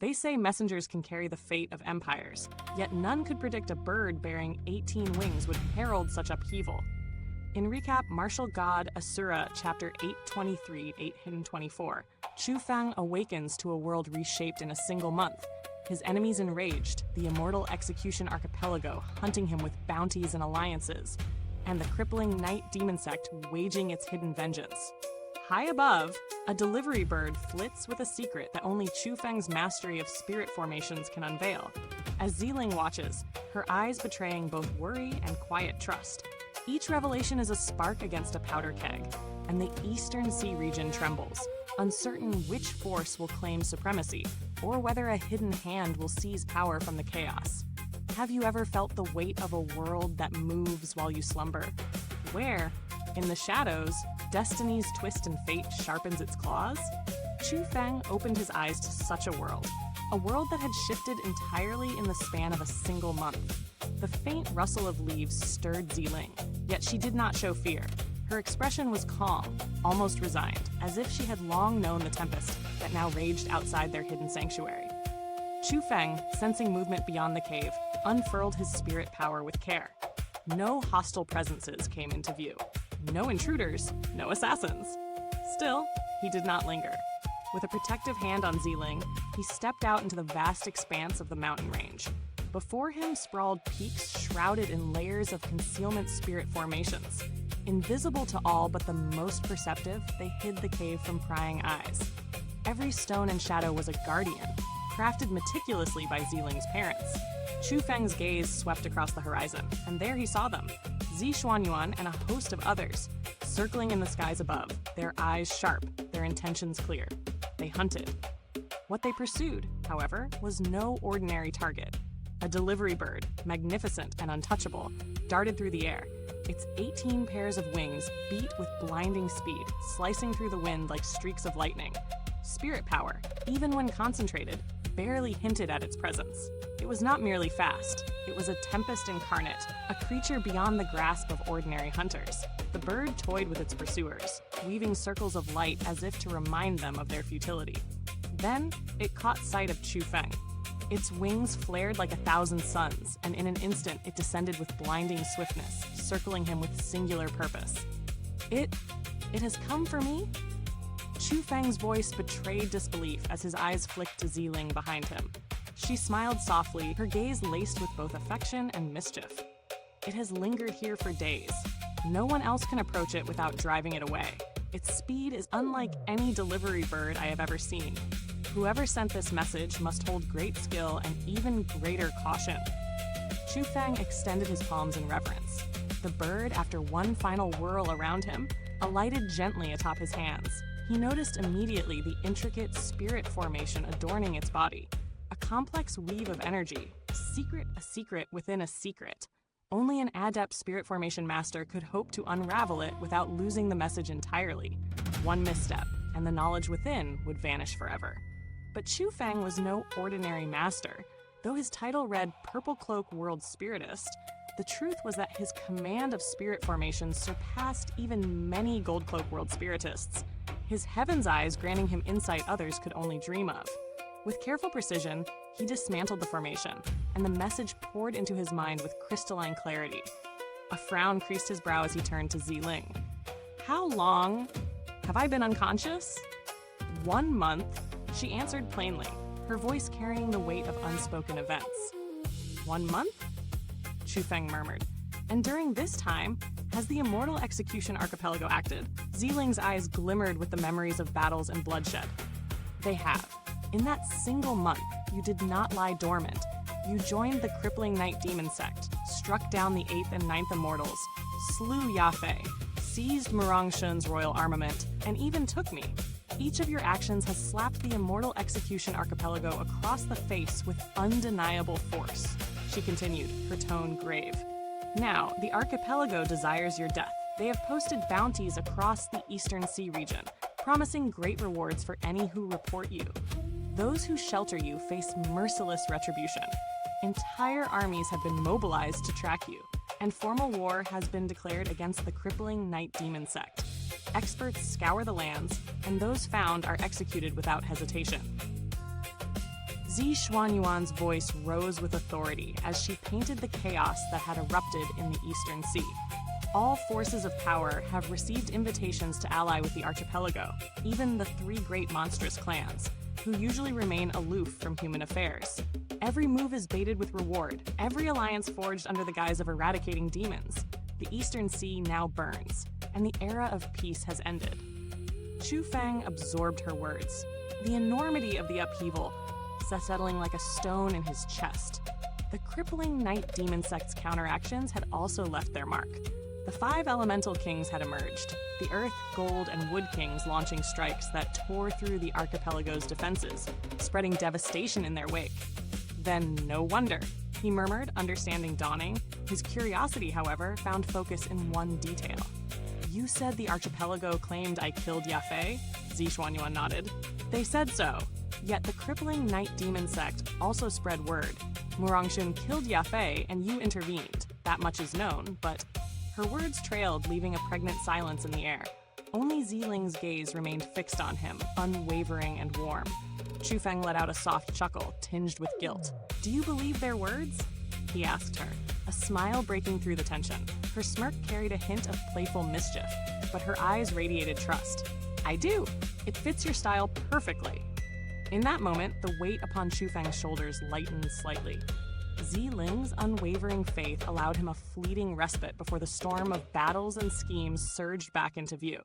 They say messengers can carry the fate of empires, yet none could predict a bird bearing 18 wings would herald such upheaval. In recap, Martial God Asura, chapter 823, 824, Chu Feng awakens to a world reshaped in a single month. His enemies enraged, the Immortal Execution Archipelago hunting him with bounties and alliances, and the Crippling Night Demon Sect waging its hidden vengeance. High above, a delivery bird flits with a secret that only Chu Feng's mastery of spirit formations can unveil. As Zi Ling watches, her eyes betraying both worry and quiet trust. Each revelation is a spark against a powder keg, and the Eastern Sea region trembles, uncertain which force will claim supremacy, or whether a hidden hand will seize power from the chaos. Have you ever felt the weight of a world that moves while you slumber? Where, in the shadows, destiny's twist and fate sharpens its claws? Chu Feng opened his eyes to such a world that had shifted entirely in the span of a single month. The faint rustle of leaves stirred Zi Ling, yet she did not show fear. Her expression was calm, almost resigned, as if she had long known the tempest that now raged outside their hidden sanctuary. Chu Feng, sensing movement beyond the cave, unfurled his spirit power with care. No hostile presences came into view. No intruders, no assassins. Still, he did not linger. With a protective hand on Zi Ling, he stepped out into the vast expanse of the mountain range. Before him sprawled peaks shrouded in layers of concealment spirit formations. Invisible to all but the most perceptive, they hid the cave from prying eyes. Every stone and shadow was a guardian, crafted meticulously by Zi Ling's parents. Chu Feng's gaze swept across the horizon, and there he saw them, Zi Xuanyuan and a host of others, circling in the skies above, their eyes sharp, their intentions clear. They hunted. What they pursued, however, was no ordinary target. A delivery bird, magnificent and untouchable, darted through the air. Its 18 pairs of wings beat with blinding speed, slicing through the wind like streaks of lightning. Spirit power, even when concentrated, barely hinted at its presence. It was not merely fast. It was a tempest incarnate, a creature beyond the grasp of ordinary hunters. The bird toyed with its pursuers, weaving circles of light as if to remind them of their futility. Then, it caught sight of Chu Feng. Its wings flared like 1,000 suns, and in an instant it descended with blinding swiftness, circling him with singular purpose. It has come for me? Chu Feng's voice betrayed disbelief as his eyes flicked to Zi Ling behind him. She smiled softly, her gaze laced with both affection and mischief. It has lingered here for days. No one else can approach it without driving it away. Its speed is unlike any delivery bird I have ever seen. Whoever sent this message must hold great skill and even greater caution. Chu Feng extended his palms in reverence. The bird, after one final whirl around him, alighted gently atop his hands. He noticed immediately the intricate spirit formation adorning its body. A complex weave of energy, a secret within a secret. Only an adept spirit formation master could hope to unravel it without losing the message entirely. One misstep, and the knowledge within would vanish forever. But Chu Feng was no ordinary master. Though his title read Purple Cloak World Spiritist, the truth was that his command of spirit formations surpassed even many Gold Cloak World Spiritists, his heaven's eyes granting him insight others could only dream of. With careful precision, he dismantled the formation, and the message poured into his mind with crystalline clarity. A frown creased his brow as he turned to Zi Ling. How long have I been unconscious? 1 month, she answered plainly, her voice carrying the weight of unspoken events. 1 month? Chu Feng murmured. And during this time, has the Immortal Execution Archipelago acted? Zi Ling's eyes glimmered with the memories of battles and bloodshed. They have. In that single month, you did not lie dormant. You joined the Crippling Night Demon Sect, struck down the 8th and 9th Immortals, slew Yafei, seized Murong Shun's royal armament, and even took me. Each of your actions has slapped the Immortal Execution Archipelago across the face with undeniable force, she continued, her tone grave. Now, the archipelago desires your death. They have posted bounties across the Eastern Sea region, promising great rewards for any who report you. Those who shelter you face merciless retribution. Entire armies have been mobilized to track you, and formal war has been declared against the Crippling Night Demon Sect. Experts scour the lands, and those found are executed without hesitation. Zi Xuanyuan's voice rose with authority as she painted the chaos that had erupted in the Eastern Sea. All forces of power have received invitations to ally with the archipelago, even the three great monstrous clans, who usually remain aloof from human affairs. Every move is baited with reward, every alliance forged under the guise of eradicating demons. The Eastern Sea now burns, and the era of peace has ended. Chu Feng absorbed her words. The enormity of the upheaval settling like a stone in his chest. The Crippling Night Demon Sect's counteractions had also left their mark. The 5 elemental kings had emerged, the earth, gold, and wood kings launching strikes that tore through the archipelago's defenses, spreading devastation in their wake. Then no wonder, he murmured, understanding dawning. His curiosity, however, found focus in one detail. You said the archipelago claimed I killed Yafei? Zi Xuanyuan nodded. They said so, yet the Crippling Night Demon Sect also spread word. Murangxun killed Yafei and you intervened. That much is known, but her words trailed, leaving a pregnant silence in the air. Only Zi Ling's gaze remained fixed on him, unwavering and warm. Chu Feng let out a soft chuckle, tinged with guilt. Do you believe their words? He asked her, a smile breaking through the tension. Her smirk carried a hint of playful mischief, but her eyes radiated trust. I do. It fits your style perfectly. In that moment, the weight upon Chu Feng's shoulders lightened slightly. Zi Ling's unwavering faith allowed him a fleeting respite before the storm of battles and schemes surged back into view.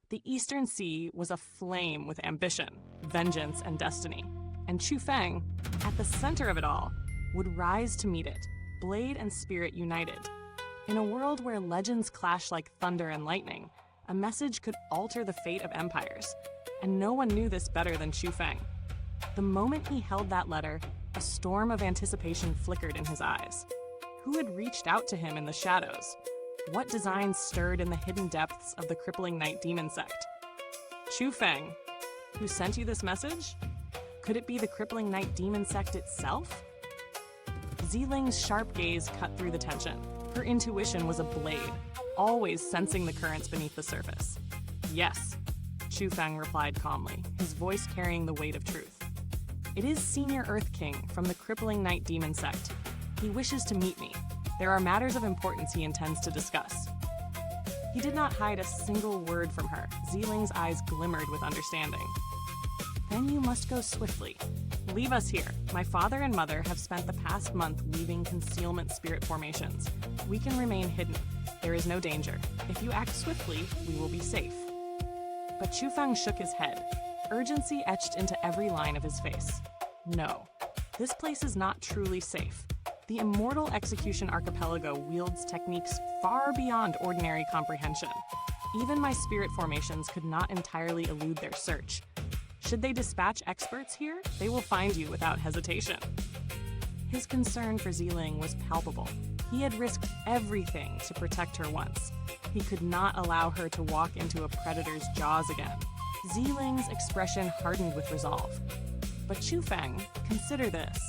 The Eastern Sea was aflame with ambition, vengeance, and destiny. And Chu Feng, at the center of it all, would rise to meet it, blade and spirit united. In a world where legends clash like thunder and lightning, a message could alter the fate of empires, and no one knew this better than Chu Feng. The moment he held that letter, a storm of anticipation flickered in his eyes. Who had reached out to him in the shadows? What designs stirred in the hidden depths of the Crippling Night Demon Sect? Chu Feng, who sent you this message? Could it be the Crippling Night Demon Sect itself? Zi Ling's sharp gaze cut through the tension. Her intuition was a blade, always sensing the currents beneath the surface. Yes, Chu Feng replied calmly, his voice carrying the weight of truth. It is Senior Earth King from the Crippling Night Demon Sect. He wishes to meet me. There are matters of importance he intends to discuss. He did not hide a single word from her. Zi Ling's eyes glimmered with understanding. Then you must go swiftly. Leave us here. My father and mother have spent the past month weaving concealment spirit formations. We can remain hidden. There is no danger. If you act swiftly, we will be safe. But Chu Feng shook his head, urgency etched into every line of his face. No, this place is not truly safe. The Immortal Execution Archipelago wields techniques far beyond ordinary comprehension. Even my spirit formations could not entirely elude their search. Should they dispatch experts here, they will find you without hesitation. His concern for Zi Ling was palpable. He had risked everything to protect her once. He could not allow her to walk into a predator's jaws again. Zi Ling's expression hardened with resolve. But Chu Feng, consider this.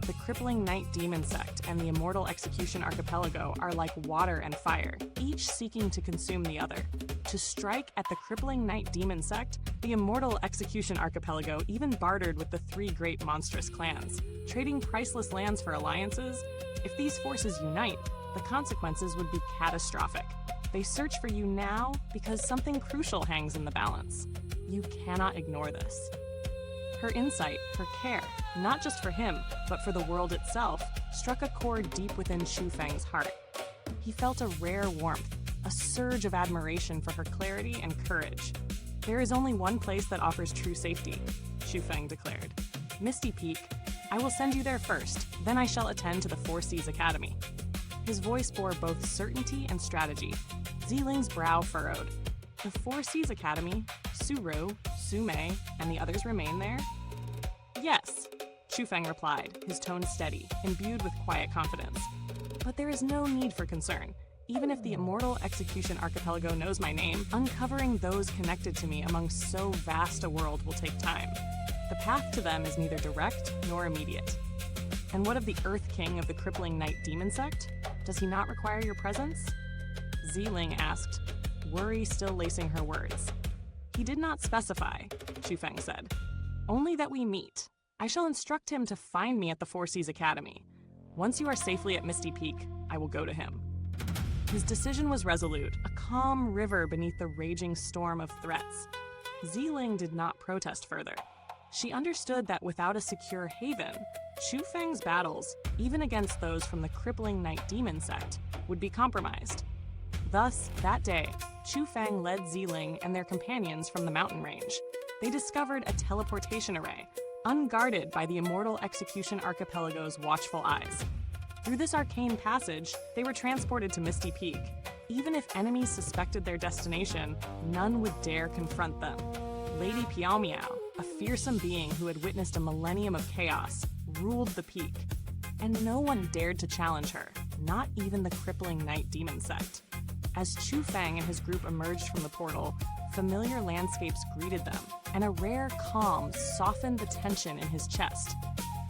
The Crippling Night Demon Sect and the Immortal Execution Archipelago are like water and fire, each seeking to consume the other. To strike at the Crippling Night Demon Sect, the Immortal Execution Archipelago even bartered with the 3 great monstrous clans, trading priceless lands for alliances. If these forces unite, the consequences would be catastrophic. They search for you now because something crucial hangs in the balance. You cannot ignore this. Her insight, her care, not just for him, but for the world itself, struck a chord deep within Chu Feng's heart. He felt a rare warmth, a surge of admiration for her clarity and courage. There is only one place that offers true safety, Chu Feng declared. Misty Peak. I will send you there first, then I shall attend to the Four Seas Academy. His voice bore both certainty and strategy. Zi Ling's brow furrowed. The Four Seas Academy, Suru, Sumei, and the others remain there? Yes, Chu Feng replied, his tone steady, imbued with quiet confidence. But there is no need for concern. Even if the Immortal Execution Archipelago knows my name, uncovering those connected to me among so vast a world will take time. The path to them is neither direct nor immediate. And what of the Earth King of the Crippling Night Demon Sect? Does he not require your presence? Zi Ling asked, worry still lacing her words. He did not specify, Chu Feng said. Only that we meet. I shall instruct him to find me at the Four Seas Academy. Once you are safely at Misty Peak, I will go to him." His decision was resolute, a calm river beneath the raging storm of threats. Zi Ling did not protest further. She understood that without a secure haven, Chu Feng's battles, even against those from the Crippling Night Demon Sect, would be compromised. Thus, that day, Chu Feng led Zi Ling and their companions from the mountain range. They discovered a teleportation array, unguarded by the Immortal Execution Archipelago's watchful eyes. Through this arcane passage, they were transported to Misty Peak. Even if enemies suspected their destination, none would dare confront them. Lady Piao Miao, a fearsome being who had witnessed a millennium of chaos, ruled the peak. And no one dared to challenge her, not even the Crippling Night Demon Sect. As Chu Feng and his group emerged from the portal, familiar landscapes greeted them, and a rare calm softened the tension in his chest.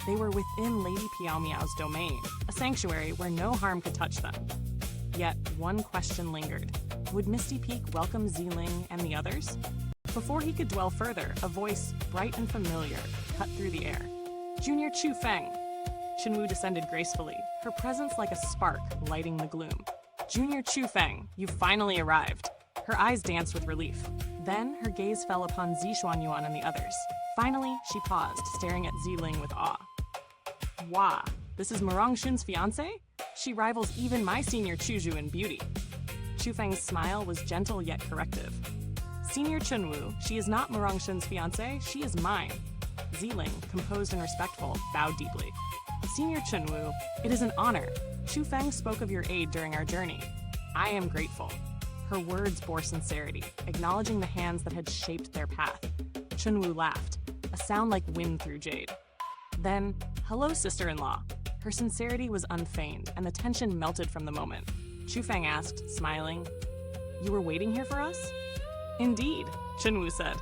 They were within Lady Piao Miao's domain, a sanctuary where no harm could touch them. Yet one question lingered. Would Misty Peak welcome Zi Ling and the others? Before he could dwell further, a voice, bright and familiar, cut through the air. "Junior Chu Feng!" Chunwu descended gracefully, her presence like a spark lighting the gloom. "Junior Chu Feng, you finally arrived." Her eyes danced with relief. Then her gaze fell upon Zi Xuanyuan and the others. Finally, she paused, staring at Zi Ling with awe. "Wah, this is Murong Shun's fiancé? She rivals even my senior Chuzhu in beauty." Chu Feng's smile was gentle yet corrective. "Senior Chunwu, she is not Murong Shun's fiancé, she is mine." Zi Ling, composed and respectful, bowed deeply. "Senior Chunwu, it is an honor. Chu Feng spoke of your aid during our journey. I am grateful." Her words bore sincerity, acknowledging the hands that had shaped their path. Chunwu laughed, a sound like wind through jade. Then, "Hello, sister-in-law." Her sincerity was unfeigned, and the tension melted from the moment. Chu Feng asked, smiling, "You were waiting here for us?" "Indeed," Chunwu said.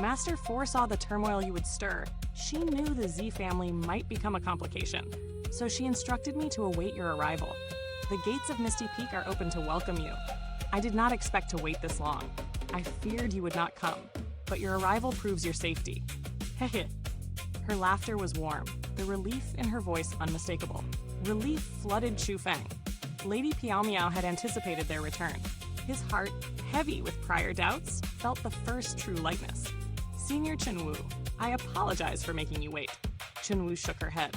"Master foresaw the turmoil you would stir. She knew the Zi family might become a complication, so she instructed me to await your arrival. The gates of Misty Peak are open to welcome you. I did not expect to wait this long. I feared you would not come, but your arrival proves your safety. Hehe." Her laughter was warm, the relief in her voice unmistakable. Relief flooded Chu Feng. Lady Piao Miao had anticipated their return. His heart, heavy with prior doubts, felt the first true lightness. "Senior Chunwu, I apologize for making you wait." Chunwu shook her head.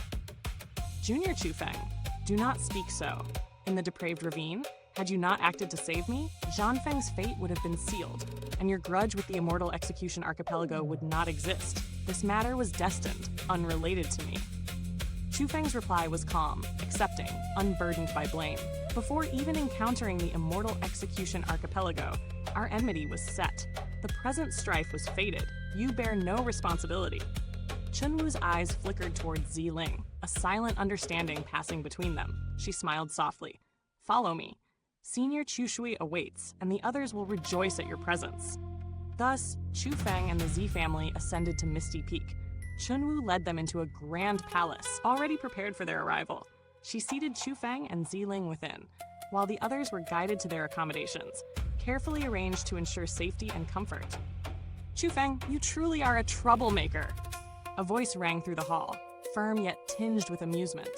"Junior Chu Feng, do not speak so. In the depraved ravine, had you not acted to save me, Zhan Feng's fate would have been sealed, and your grudge with the Immortal Execution Archipelago would not exist. This matter was destined, unrelated to me." Chu Feng's reply was calm, accepting, unburdened by blame. "Before even encountering the Immortal Execution Archipelago, our enmity was set. The present strife was fated. You bear no responsibility." Chunwu's eyes flickered toward Zi Ling, a silent understanding passing between them. She smiled softly. "Follow me. Senior Chu Shui awaits, and the others will rejoice at your presence." Thus, Chu Feng and the Zi family ascended to Misty Peak. Chunwu led them into a grand palace, already prepared for their arrival. She seated Chu Feng and Zi Ling within, while the others were guided to their accommodations, carefully arranged to ensure safety and comfort. "Chu Feng, you truly are a troublemaker." A voice rang through the hall, firm yet tinged with amusement.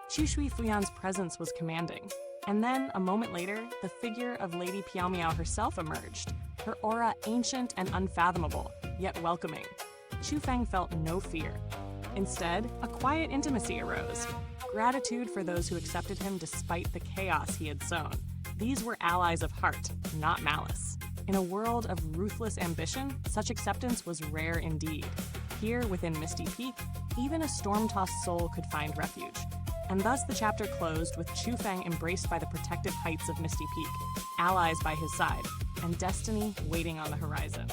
Chu Shui Fuyan's presence was commanding. And then, a moment later, the figure of Lady Piao Miao herself emerged, her aura ancient and unfathomable, yet welcoming. Chu Feng felt no fear. Instead, a quiet intimacy arose, gratitude for those who accepted him despite the chaos he had sown. These were allies of heart, not malice. In a world of ruthless ambition, such acceptance was rare indeed. Here, within Misty Peak, even a storm-tossed soul could find refuge. And thus the chapter closed with Chu Feng embraced by the protective heights of Misty Peak, allies by his side, and destiny waiting on the horizon.